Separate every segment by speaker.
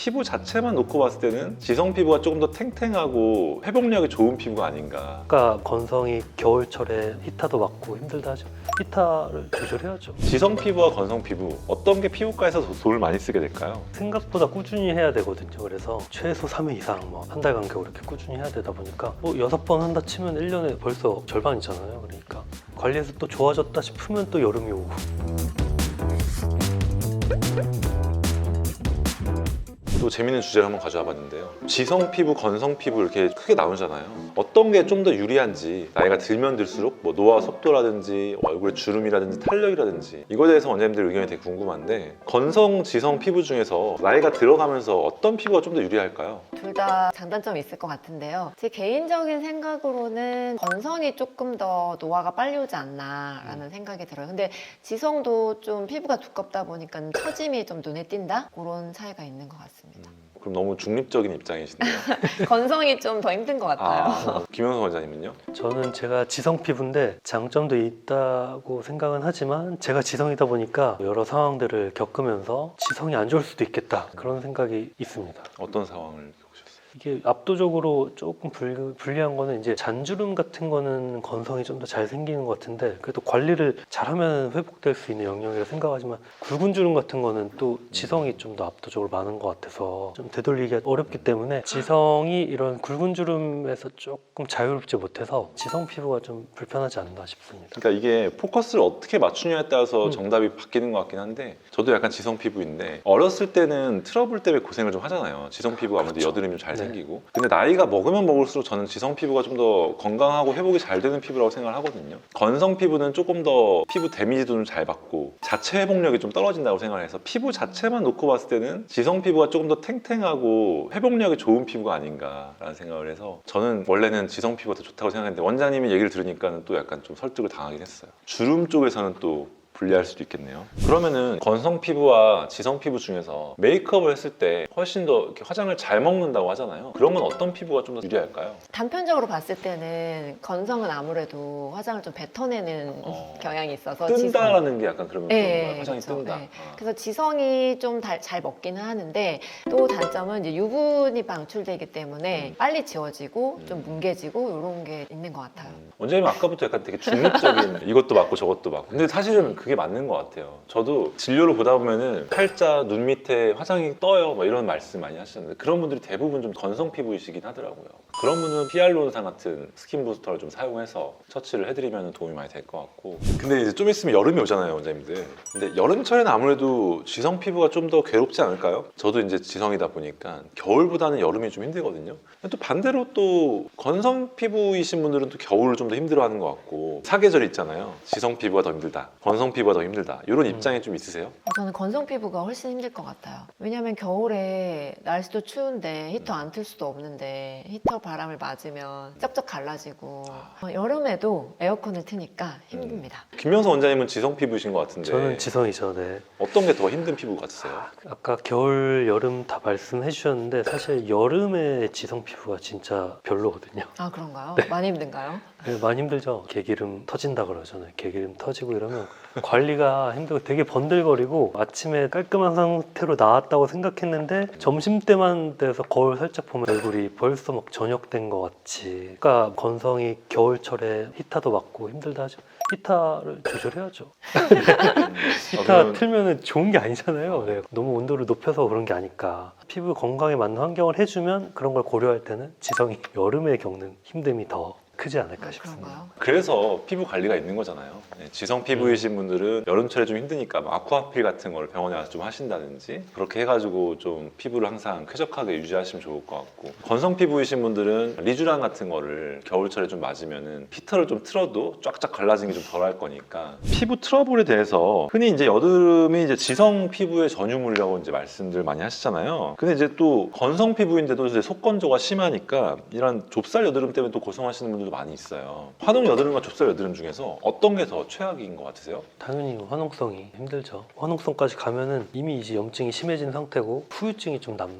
Speaker 1: 피부 자체만 놓고 봤을 때는 지성 피부가 조금 더 탱탱하고 회복력이 좋은 피부가 아닌가.
Speaker 2: 아까 건성이 겨울철에 히타도 맞고 힘들다 하죠. 히타를 조절해야죠.
Speaker 1: 지성 피부와 건성 피부 어떤 게 피부과에서 더 돈을 많이 쓰게 될까요?
Speaker 2: 생각보다 꾸준히 해야 되거든요. 그래서 최소 3회 이상 한 달 간격으로 이렇게 꾸준히 해야 되다 보니까 6번 한다 치면 1년에 벌써 절반이잖아요. 그러니까 관리해서 또 좋아졌다 싶으면 또 여름이 오고.
Speaker 1: 또 재밌는 주제를 한번 가져와 봤는데요. 지성 피부, 건성 피부 이렇게 크게 나누잖아요. 어떤 게 좀 더 유리한지, 나이가 들면 들수록 뭐 노화 속도라든지 얼굴에 주름이라든지 탄력이라든지 이거에 대해서 원장님들 의견이 되게 궁금한데, 건성, 지성 피부 중에서 나이가 들어가면서 어떤 피부가 좀 더 유리할까요?
Speaker 3: 둘 다 장단점이 있을 것 같은데요. 제 개인적인 생각으로는 건성이 조금 더 노화가 빨리 오지 않나라는 생각이 들어요. 근데 지성도 좀 피부가 두껍다 보니까 처짐이 좀 눈에 띈다? 그런 차이가 있는 것 같습니다.
Speaker 1: 그럼 너무 중립적인 입장이신데요.
Speaker 3: 건성이 좀 더 힘든 것 같아요.
Speaker 1: 김영선 원장님은요?
Speaker 2: 저는 제가 지성 피부인데 장점도 있다고 생각은 하지만 제가 지성이다 보니까 여러 상황들을 겪으면서 지성이 안 좋을 수도 있겠다 그런 생각이 있습니다.
Speaker 1: 어떤 상황을 겪으셨어요?
Speaker 2: 이게 압도적으로 조금 불리한 거는 이제 잔주름 같은 거는 건성이 좀 더 잘 생기는 것 같은데, 그래도 관리를 잘하면 회복될 수 있는 영역이라 생각하지만 굵은 주름 같은 거는 또 지성이 좀 더 압도적으로 많은 것 같아서 좀 되돌리기가 어렵기 때문에 지성이 이런 굵은 주름에서 조금 자유롭지 못해서 지성 피부가 좀 불편하지 않나 싶습니다.
Speaker 1: 그러니까 이게 포커스를 어떻게 맞추냐에 따라서 정답이 바뀌는 것 같긴 한데, 저도 약간 지성 피부인데 어렸을 때는 트러블 때문에 고생을 좀 하잖아요. 지성 피부가 아무래도
Speaker 2: 그렇죠.
Speaker 1: 여드름이 좀 잘
Speaker 2: 네.
Speaker 1: 생기고. 근데 나이가 먹으면 먹을수록 저는 지성 피부가 좀 더 건강하고 회복이 잘 되는 피부라고 생각을 하거든요. 건성 피부는 조금 더 피부 데미지도 좀 잘 받고 자체 회복력이 좀 떨어진다고 생각을 해서 피부 자체만 놓고 봤을 때는 지성 피부가 조금 더 탱탱하고 회복력이 좋은 피부가 아닌가라는 생각을 해서, 저는 원래는 지성 피부가 더 좋다고 생각했는데 원장님의 얘기를 들으니까 또 약간 좀 설득을 당하긴 했어요. 주름 쪽에서는 또 불리할 수도 있겠네요. 그러면은 건성 피부와 지성 피부 중에서 메이크업을 했을 때 훨씬 더 이렇게 화장을 잘 먹는다고 하잖아요. 그런 건 어떤 피부가 좀 더 유리할까요?
Speaker 3: 단편적으로 봤을 때는 건성은 아무래도 화장을 좀 뱉어내는 경향이 있어서
Speaker 1: 뜬다라는 게 약간 그러면 그런
Speaker 3: 네,
Speaker 1: 거예요. 화장이
Speaker 3: 그렇죠.
Speaker 1: 뜬다.
Speaker 3: 네. 그래서 지성이 좀 잘 먹기는 하는데, 또 단점은 이제 유분이 방출되기 때문에 빨리 지워지고 좀 뭉개지고 이런 게 있는 것 같아요.
Speaker 1: 원장님 아까부터 약간 되게 중립적인 이것도 맞고 저것도 맞고, 근데 사실은 그게 맞는 것 같아요. 저도 진료를 보다 보면은 팔자, 눈 밑에 화장이 떠요 뭐 이런 말씀 많이 하시는데, 그런 분들이 대부분 좀 건성 피부이시긴 하더라고요. 그런 분은 히알루론산 같은 스킨 부스터를 좀 사용해서 처치를 해드리면 도움이 많이 될 것 같고. 근데 이제 좀 있으면 여름이 오잖아요, 원장님들. 근데 여름철에는 아무래도 지성 피부가 좀 더 괴롭지 않을까요? 저도 이제 지성이다 보니까 겨울보다는 여름이 좀 힘들거든요. 근데 또 반대로 또 건성 피부이신 분들은 또 겨울을 좀 더 힘들어하는 것 같고, 사계절 있잖아요. 지성 피부가 더 힘들다, 건성 피부가 더 힘들다, 이런 입장이 좀 있으세요?
Speaker 3: 저는 건성 피부가 훨씬 힘들 것 같아요. 왜냐면 겨울에 날씨도 추운데 히터 안 틀 수도 없는데 히터 바람을 맞으면 쩍쩍 갈라지고, 여름에도 에어컨을 트니까 힘듭니다.
Speaker 1: 김명서 원장님은 지성 피부이신 것 같은데
Speaker 2: 저는 지성이죠. 네.
Speaker 1: 어떤 게 더 힘든 피부 같으세요?
Speaker 2: 아까 겨울, 여름 다 말씀해 주셨는데 사실 여름에 지성 피부가 진짜 별로거든요.
Speaker 3: 아, 그런가요?
Speaker 2: 네.
Speaker 3: 많이 힘든가요?
Speaker 2: 네, 많이 힘들죠. 개기름 터진다 그러잖아요. 개기름 터지고 이러면 관리가 힘들고 되게 번들거리고, 아침에 깔끔한 상태로 나왔다고 생각했는데 점심때만 돼서 거울 살짝 보면 얼굴이 벌써 막 저녁된 것 같이. 그러니까 건성이 겨울철에 히타도 맞고 힘들다 하죠. 히타를 조절해야죠. 히타 틀면은 좋은 게 아니잖아요. 네, 너무 온도를 높여서 그런 게 아니까. 피부 건강에 맞는 환경을 해주면 그런 걸 고려할 때는 지성이 여름에 겪는 힘듦이 더 크지 않을까 싶습니다.
Speaker 3: 그런가요?
Speaker 1: 그래서 피부 관리가 있는 거잖아요. 네, 지성 피부이신 분들은 여름철에 좀 힘드니까 막 아쿠아필 같은 걸 병원에 가서 좀 하신다든지 그렇게 해가지고 좀 피부를 항상 쾌적하게 유지하시면 좋을 것 같고, 건성 피부이신 분들은 리쥬란 같은 거를 겨울철에 좀 맞으면은 히터를 좀 틀어도 쫙쫙 갈라지는 게 좀 덜할 거니까. 피부 트러블에 대해서 흔히 이제 여드름이 이제 지성 피부의 전유물이라고 이제 말씀들 많이 하시잖아요. 근데 이제 또 건성 피부인데도 이제 속건조가 심하니까 이런 좁쌀 여드름 때문에 또 고생하시는 분들도 많이 있어요. 화농 여드름과 좁쌀 여드름 중에서 어떤 게 더 최악인 것 같으세요?
Speaker 2: 당연히 화농성이 힘들죠. 화농성까지 가면은 이미 이제 염증이 심해진 상태고 후유증이 좀 남을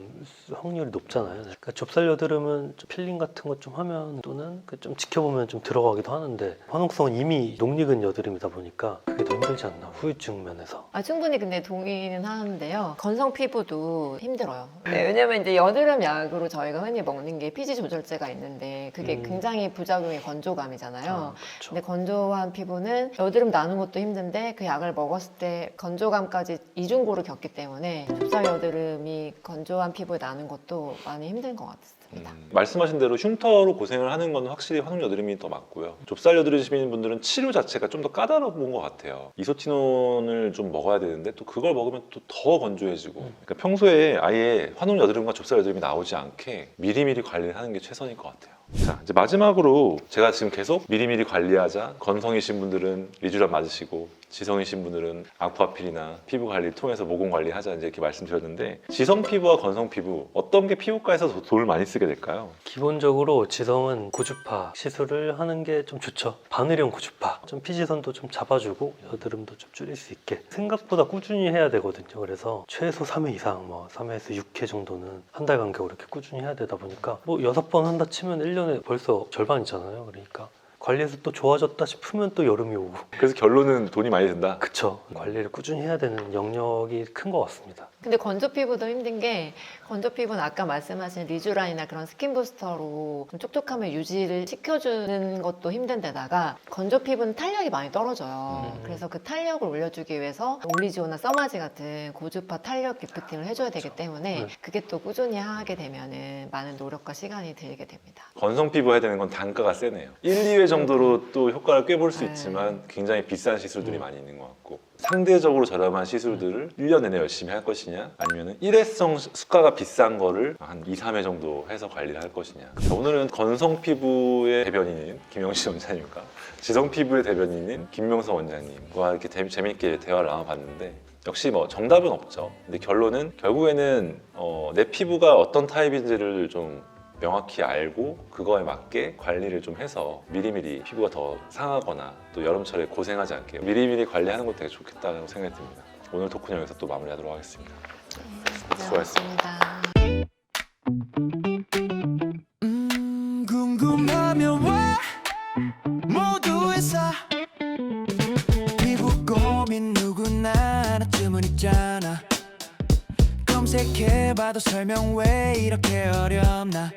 Speaker 2: 확률이 높잖아요. 그러니까 좁쌀 여드름은 좀 필링 같은 것 좀 하면 또는 좀 지켜보면 좀 들어가기도 하는데 화농성은 이미 녹익은 여드름이다 보니까 그게 더 힘들지 않나 후유증 면에서.
Speaker 3: 충분히 근데 동의는 하는데요. 건성 피부도 힘들어요. 네, 왜냐면 이제 여드름 약으로 저희가 흔히 먹는 게 피지 조절제가 있는데 그게 굉장히 부작용이 건조감이잖아요.
Speaker 2: 그렇죠.
Speaker 3: 근데 건조한 피부는 여드름 나는 것도 힘든데 그 약을 먹었을 때 건조감까지 이중고를 겪기 때문에 좁쌀 여드름이 건조한 피부에 나는 것도 많이 힘든 것 같습니다.
Speaker 1: 말씀하신 대로 흉터로 고생을 하는 건 확실히 화농 여드름이 더 맞고요. 좁쌀 여드름이신 분들은 치료 자체가 좀 더 까다로운 것 같아요. 이소티논을 좀 먹어야 되는데 또 그걸 먹으면 또 더 건조해지고 그러니까 평소에 아예 화농 여드름과 좁쌀 여드름이 나오지 않게 미리미리 관리를 하는 게 최선일 것 같아요. 자, 이제 마지막으로 제가 지금 계속 미리미리 관리하자, 건성이신 분들은 리쥬란 맞으시고 지성이신 분들은 아쿠아필이나 피부 관리를 통해서 모공 관리하자 이제 이렇게 말씀드렸는데 지성 피부와 건성 피부 어떤 게 피부과에서 더 돈을 많이 쓰게 될까요?
Speaker 2: 기본적으로 지성은 고주파 시술을 하는 게 좀 좋죠. 바늘형 고주파. 좀 피지선도 좀 잡아주고 여드름도 좀 줄일 수 있게. 생각보다 꾸준히 해야 되거든요. 그래서 최소 3회 이상, 3회에서 6회 정도는 한 달 간격으로 이렇게 꾸준히 해야 되다 보니까 6번 한다 치면 1년에 벌써 절반이잖아요. 그러니까 관리해서 또 좋아졌다 싶으면 또 여름이 오고.
Speaker 1: 그래서 결론은 돈이 많이 든다?
Speaker 2: 그쵸. 관리를 꾸준히 해야 되는 영역이 큰 것 같습니다.
Speaker 3: 근데 건조 피부도 힘든 게 건조 피부는 아까 말씀하신 리쥬란이나 그런 스킨 부스터로 좀 촉촉함을 유지를 시켜주는 것도 힘든 데다가 건조 피부는 탄력이 많이 떨어져요. 그래서 그 탄력을 올려주기 위해서 올리지오나 써마지 같은 고주파 탄력 리프팅을 해줘야 되기 때문에 그게 또 꾸준히 하게 되면은 많은 노력과 시간이 들게 됩니다.
Speaker 1: 건성 피부 해야 되는 건 단가가 세네요. 1, 2회 정도로 또 효과를 꽤 볼 수 있지만 굉장히 비싼 시술들이 많이 있는 것 같고 상대적으로 저렴한 시술들을 1년 내내 열심히 할 것이냐 아니면 일회성 수가가 비싼 거를 한 2, 3회 정도 해서 관리를 할 것이냐. 자, 오늘은 건성 피부의 대변인인 김영식 원장님과 지성 피부의 대변인인 김명성 원장님과 이렇게 재미있게 대화를 나눠봤는데 역시 정답은 없죠. 근데 결론은 결국에는 내 피부가 어떤 타입인지를 좀 명확히 알고 그거에 맞게 관리를 좀 해서 미리미리 피부가 더 상하거나 또 여름철에 고생하지 않게 미리미리 관리하는 것도 되게 좋겠다고 생각이 듭니다. 오늘 토크는 여기서 또 마무리하도록 하겠습니다. 수고하셨습니다.
Speaker 4: 궁금하면 왜 모두에서 피부 고민 누구나 하나쯤은 있잖아. 검색해봐도 설명 왜 이렇게 어렵나.